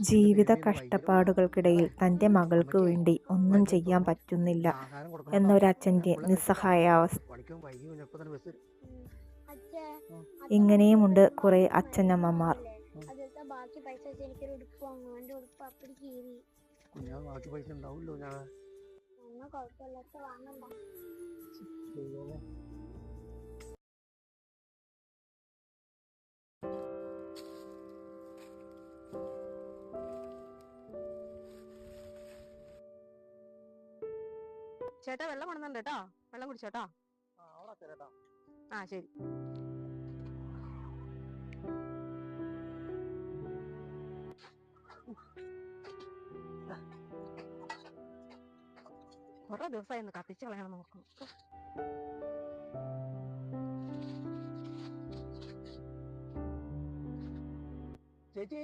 ജീവിത കഷ്ടപ്പാടുകൾക്കിടയിൽ തൻ്റെ മകൾക്ക് വേണ്ടി ഒന്നും ചെയ്യാൻ പറ്റുന്നില്ല എന്നൊരച്ഛൻ്റെ നിസ്സഹായാവസ്ഥ. ഇങ്ങനെയുമുണ്ട് കുറേ അച്ഛനമ്മമാർ. ചേട്ടാ വെള്ളം കൊണ്ടുവന്നുണ്ട് കേട്ടോ, വെള്ളം കുടിച്ചോട്ടോ. ആ ശരി. കുറെ ദിവസമായി ഒന്ന് കത്തിച്ച് കളയണം നോക്കും. ചേച്ചി